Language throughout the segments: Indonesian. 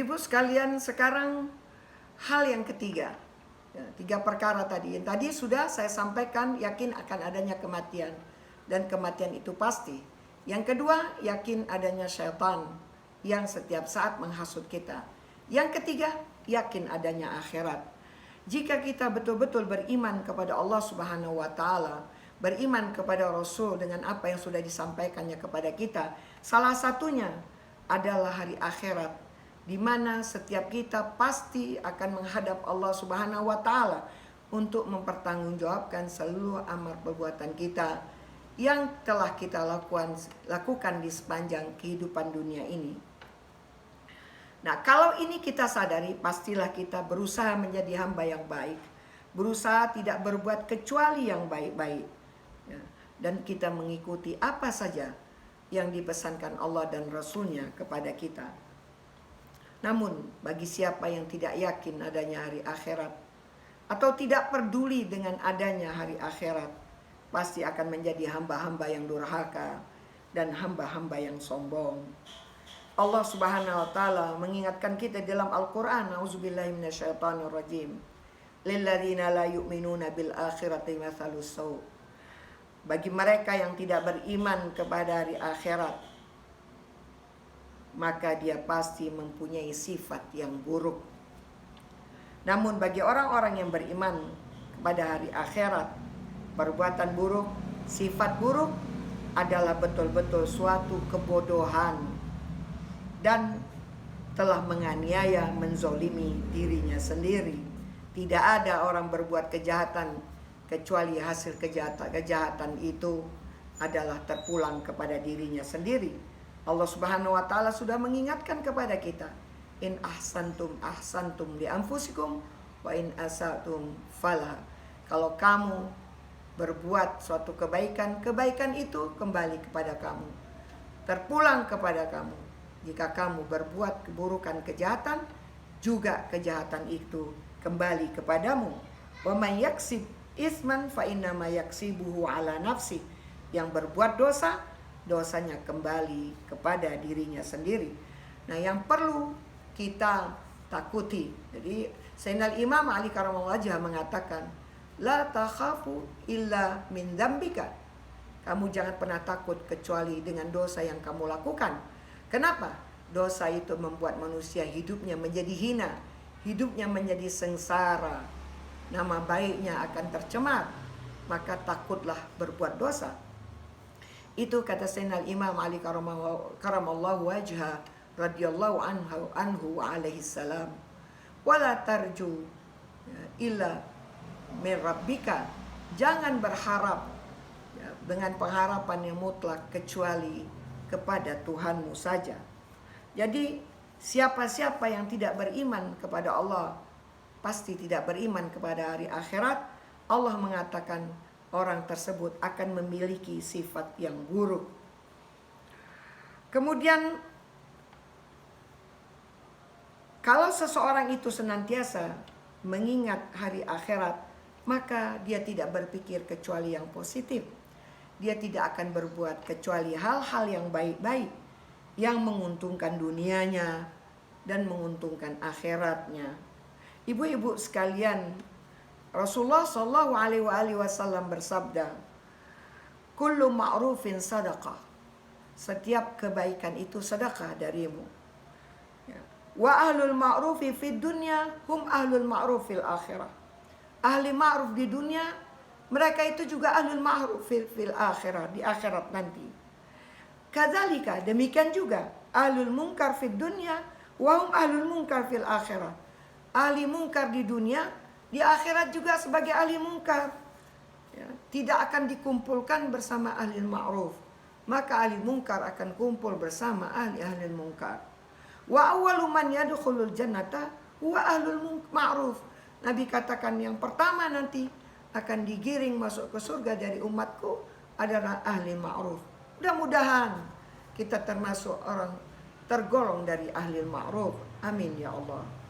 Ibu-ibu sekalian, sekarang hal yang ketiga. Ya, 3 perkara tadi. Yang tadi sudah saya sampaikan, yakin akan adanya kematian. Dan kematian itu pasti. Yang kedua, yakin adanya syaitan yang setiap saat menghasut kita. Yang ketiga, yakin adanya akhirat. Jika kita betul-betul beriman kepada Allah Subhanahu wa Ta'ala, beriman kepada Rasul dengan apa yang sudah disampaikannya kepada kita, salah satunya adalah hari akhirat, di mana setiap kita pasti akan menghadap Allah Subhanahu wa Ta'ala untuk mempertanggungjawabkan seluruh amal perbuatan kita yang telah kita lakukan di sepanjang kehidupan dunia ini. Nah, kalau ini kita sadari, pastilah kita berusaha menjadi hamba yang baik, berusaha tidak berbuat kecuali yang baik-baik, ya, dan kita mengikuti apa saja yang dipesankan Allah dan Rasul-Nya kepada kita. Namun, bagi siapa yang tidak yakin adanya hari akhirat atau tidak peduli dengan adanya hari akhirat, pasti akan menjadi hamba-hamba yang durhaka dan hamba-hamba yang sombong. Allah Subhanahu wa Ta'ala mengingatkan kita dalam Al-Quran, A'udzubillahi minasyaitonirrajim, lilladzina la yu'minuna bil akhirati mathalus saw. Bagi mereka yang tidak beriman kepada hari akhirat, maka dia pasti mempunyai sifat yang buruk. Namun bagi orang-orang yang beriman kepada hari akhirat, perbuatan buruk, sifat buruk adalah betul-betul suatu kebodohan dan telah menganiaya, menzolimi dirinya sendiri. Tidak ada orang berbuat kejahatan kecuali hasil kejahatan itu adalah terpulang kepada dirinya sendiri. Allah Subhanahu wa Ta'ala sudah mengingatkan kepada kita, in ahsantum ahsantum li anfusikum wa in asatum falah. Kalau kamu berbuat suatu kebaikan, kebaikan itu kembali kepada kamu, terpulang kepada kamu. Jika kamu berbuat keburukan, kejahatan, juga kejahatan itu kembali kepadamu. Wa may yaksib isman fa innama yaksibuhu ala nafsi. Yang berbuat dosa, dosanya kembali kepada dirinya sendiri. Nah, yang perlu kita takuti. Jadi Sayyidina Imam Ali Karamallahu wajhah mengatakan, la takhafu illa min dzambika. Kamu jangan pernah takut kecuali dengan dosa yang kamu lakukan. Kenapa? Dosa itu membuat manusia hidupnya menjadi hina, hidupnya menjadi sengsara, nama baiknya akan tercemar. Maka takutlah berbuat dosa. Itu kata Sayyidina Imam Ali Karamallahu wajhah radhiyallahu anhu alaihi salam. Wala tarju illa min rabbika. Jangan berharap dengan pengharapan yang mutlak kecuali kepada Tuhanmu saja. Jadi siapa-siapa yang tidak beriman kepada Allah pasti tidak beriman kepada hari akhirat. Allah mengatakan orang tersebut akan memiliki sifat yang buruk. Kemudian kalau seseorang itu senantiasa mengingat hari akhirat, maka dia tidak berpikir kecuali yang positif. Dia tidak akan berbuat kecuali hal-hal yang baik-baik, yang menguntungkan dunianya dan menguntungkan akhiratnya. Ibu-ibu sekalian, Rasulullah Shallallahu Alaihi Wasallam bersabda, kullu ma'rufin sadaqah. Setiap kebaikan itu sedekah darimu. Wa ahlul ma'rufi fid dunya hum ahlul ma'ruf fil akhirah. Ahli ma'ruf di dunia, mereka itu juga ahlul ma'ruf fil akhirah, di akhirat nanti. Kadzalika, demikian juga ahlul munkar fid dunya wa hum ahlul munkar fil akhirah. Ahli munkar di dunia, di akhirat juga sebagai ahli munkar. Ya, tidak akan dikumpulkan bersama ahli ma'ruf. Maka ahli munkar akan kumpul bersama ahli munkar. Wa awwalu man yadkhulul jannata huwa ahlul ma'ruf. Nabi katakan yang pertama nanti akan digiring masuk ke surga dari umatku adalah ahli ma'ruf. Mudah-mudahan kita termasuk orang tergolong dari ahli ma'ruf. Amin ya Allah.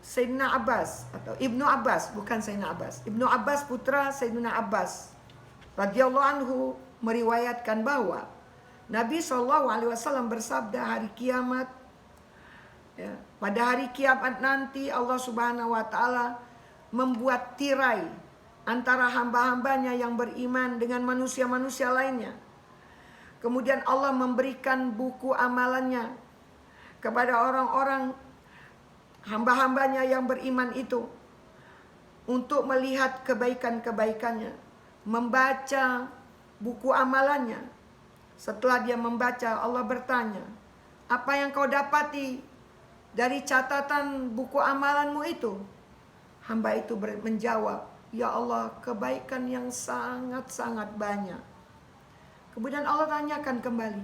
Sayyidina Abbas atau Ibnu Abbas, bukan Sayyidina Abbas. Ibnu Abbas putra Sayyidina Abbas radhiyallahu anhu meriwayatkan bahwa Nabi SAW bersabda hari kiamat Ya, pada hari kiamat nanti Allah Subhanahu wa taala membuat tirai antara hamba-hambanya yang beriman dengan manusia-manusia lainnya. Kemudian Allah memberikan buku amalannya kepada orang-orang hamba-hambanya yang beriman itu untuk melihat kebaikan-kebaikannya, membaca buku amalannya. Setelah dia membaca, Allah bertanya, apa yang kau dapati dari catatan buku amalanmu itu? Hamba itu menjawab, ya Allah, kebaikan yang sangat-sangat banyak. Kemudian Allah tanyakan kembali,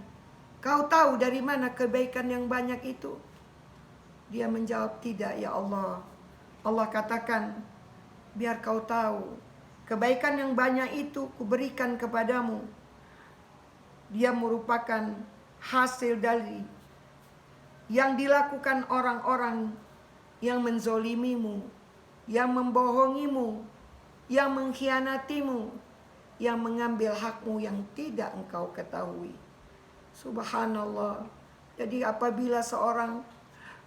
kau tahu dari mana kebaikan yang banyak itu? Dia menjawab, tidak ya Allah. Allah katakan, biar kau tahu, kebaikan yang banyak itu kuberikan kepadamu. Dia merupakan hasil dari yang dilakukan orang-orang yang menzolimimu, yang membohongimu, yang mengkhianatimu, yang mengambil hakmu yang tidak engkau ketahui. Subhanallah. Jadi apabila seorang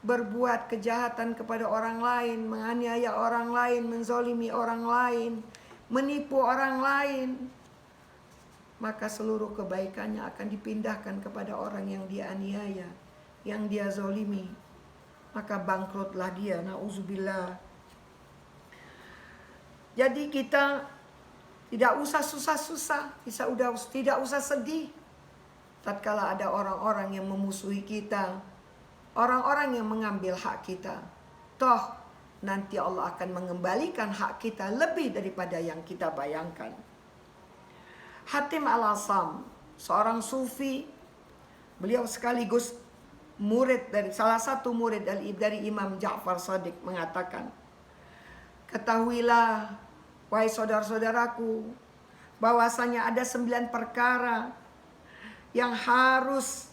berbuat kejahatan kepada orang lain, menganiaya orang lain, menzolimi orang lain, menipu orang lain, maka seluruh kebaikannya akan dipindahkan kepada orang yang dia aniaya, yang dia zolimi. Maka bangkrutlah dia, na'udzubillah. Jadi kita tidak usah susah-susah, tidak usah sedih tatkala ada orang-orang yang memusuhi kita, orang-orang yang mengambil hak kita. Toh nanti Allah akan mengembalikan hak kita lebih daripada yang kita bayangkan. Hatim al-Asam, seorang sufi, beliau sekaligus murid dari salah satu murid dari Imam Ja'far Shadiq, mengatakan, ketahuilah wahai saudara-saudaraku, bahwasanya ada 9 perkara yang harus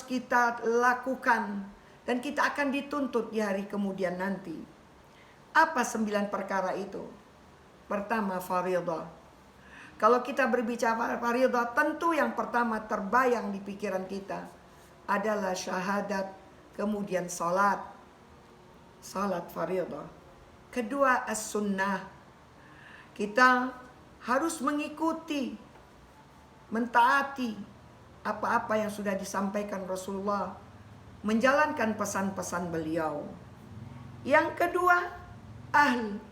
kita lakukan dan kita akan dituntut di hari kemudian nanti. Apa 9 perkara itu? Pertama, fardhah. Kalau kita berbicara fardhah, tentu yang pertama terbayang di pikiran kita adalah syahadat, kemudian salat fardhah. Kedua, as-sunnah. Kita harus mengikuti, mentaati apa-apa yang sudah disampaikan Rasulullah, menjalankan pesan-pesan beliau. Yang kedua,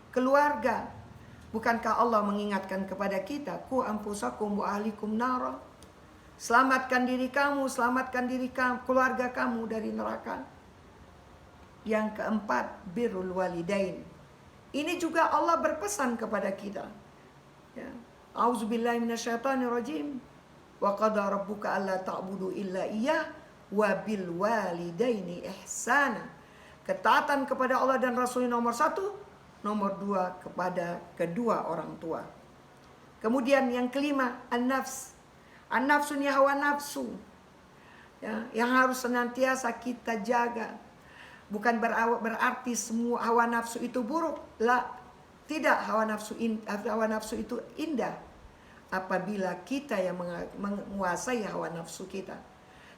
keluarga. Bukankah Allah mengingatkan kepada kita, ku anfusakum wa ahlikum nara, selamatkan diri kamu, keluarga kamu dari neraka. Yang keempat, birrul walidain. Ini juga Allah berpesan kepada kita. Ya. A'udzubillahi minasyaitonirrajim. Wa qada rabbuka alla ta'budu illa iyyah wa bil walidaini ihsana. Ketaatan kepada Allah dan Rasulnya nomor 1, nomor 2 kepada kedua orang tua. Kemudian yang kelima, an-nafs. An-nafsu ni hawa nafsu. Ya, yang harus senantiasa kita jaga. Bukan berarti semua hawa nafsu itu buruk. Tidak, hawa nafsu itu indah apabila kita yang menguasai hawa nafsu kita.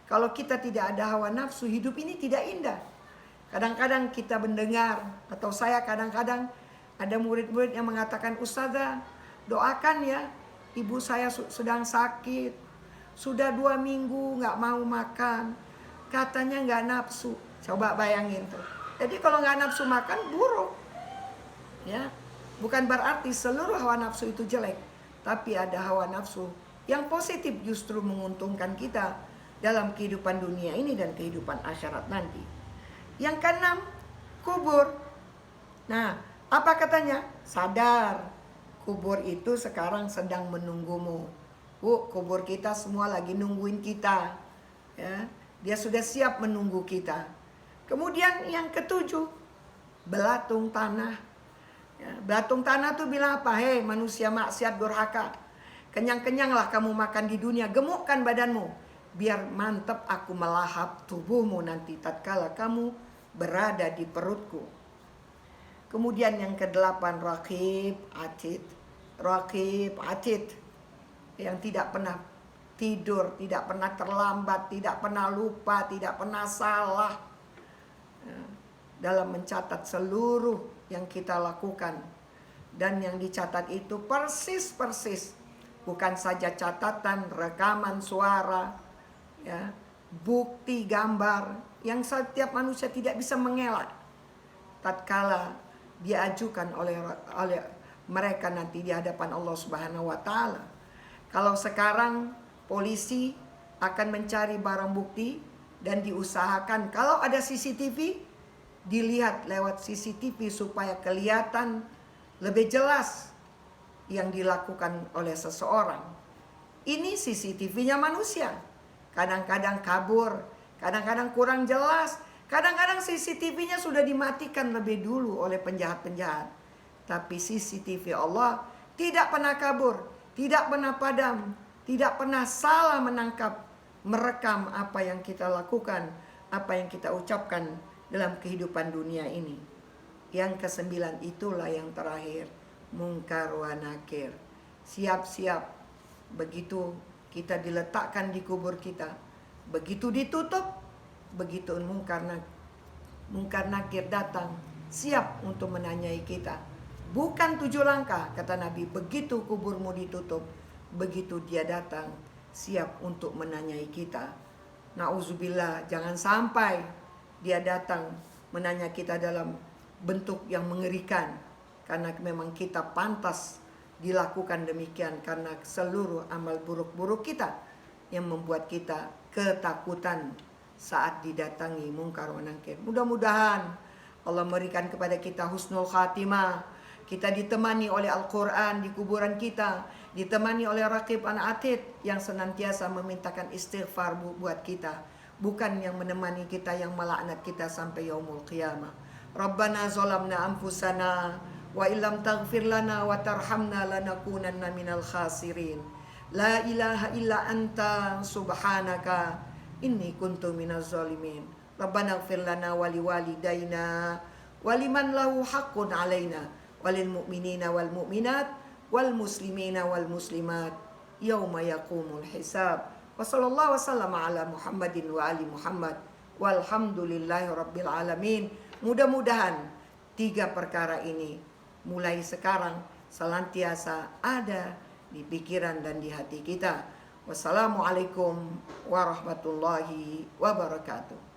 Kalau kita tidak ada hawa nafsu, hidup ini tidak indah. Kadang-kadang kita mendengar, atau saya kadang-kadang ada murid-murid yang mengatakan, Ustazah, doakan ya, ibu saya sedang sakit, sudah 2 minggu gak mau makan, katanya gak nafsu. Coba bayangin tuh. Jadi kalau gak nafsu makan, buruk. Ya, bukan berarti seluruh hawa nafsu itu jelek, tapi ada hawa nafsu yang positif justru menguntungkan kita dalam kehidupan dunia ini dan kehidupan akhirat nanti. Yang keenam, kubur. Nah, apa katanya? Sadar, kubur itu sekarang sedang menunggumu. Kubur kita semua lagi nungguin kita. Ya, dia sudah siap menunggu kita. Kemudian yang ketujuh, belatung tanah. Ya, belatung tanah tuh bilang apa? Hei manusia maksiat durhaka, kenyang-kenyanglah kamu makan di dunia, gemukkan badanmu, biar mantap aku melahap tubuhmu nanti tatkala kamu berada di perutku. Kemudian yang ke-8, raqib atid, yang tidak pernah tidur, tidak pernah terlambat, tidak pernah lupa, tidak pernah salah dalam mencatat seluruh yang kita lakukan. Dan yang dicatat itu persis-persis, bukan saja catatan, rekaman suara, ya, bukti gambar yang setiap manusia tidak bisa mengelak tatkala diajukan oleh mereka nanti di hadapan Allah Subhanahu wa taala. Kalau sekarang polisi akan mencari barang bukti dan diusahakan kalau ada CCTV dilihat lewat CCTV supaya kelihatan lebih jelas yang dilakukan oleh seseorang. Ini CCTV-nya manusia. Kadang-kadang kabur, kadang-kadang kurang jelas, kadang-kadang CCTV-nya sudah dimatikan lebih dulu oleh penjahat-penjahat. Tapi CCTV Allah tidak pernah kabur, tidak pernah padam, tidak pernah salah menangkap, merekam apa yang kita lakukan, apa yang kita ucapkan dalam kehidupan dunia ini. Yang ke-9 itulah yang terakhir, mungkar wa nakir. Siap-siap begitu kita diletakkan di kubur kita, begitu ditutup, begitu mungkar nakir datang, siap untuk menanyai kita. Bukan 7 langkah, kata Nabi, begitu kuburmu ditutup, begitu dia datang, siap untuk menanyai kita. Nauzubillah, jangan sampai dia datang menanya kita dalam bentuk yang mengerikan, karena memang kita pantas dilakukan demikian karena seluruh amal buruk-buruk kita yang membuat kita ketakutan saat didatangi mungkar wa nakir. Mudah-mudahan Allah memberikan kepada kita husnul khatimah. Kita ditemani oleh Al-Quran di kuburan kita, ditemani oleh Raqib an Atid yang senantiasa memintakan istighfar buat kita, bukan yang menemani kita yang melaknat kita sampai yaumul qiyamah. Rabbana zalamna anfusana wa illam taghfir lana wa tarhamna lanakunanna minal khasirin. La ilaha illa anta subhanaka inni kuntu minaz zalimin. Rabbana ighfir lana wa liwalidayna wa liman lahu haqqun alaina walil mu'minina wal mu'minat wal muslimina wal muslimat yauma yaqumul hisab. Wa sallallahu wasallam ala Muhammadin wa ali Muhammad walhamdulillahi rabbil alamin. Mudah-mudahan 3 perkara ini mulai sekarang senantiasa ada di pikiran dan di hati kita. Wassalamualaikum warahmatullahi wabarakatuh.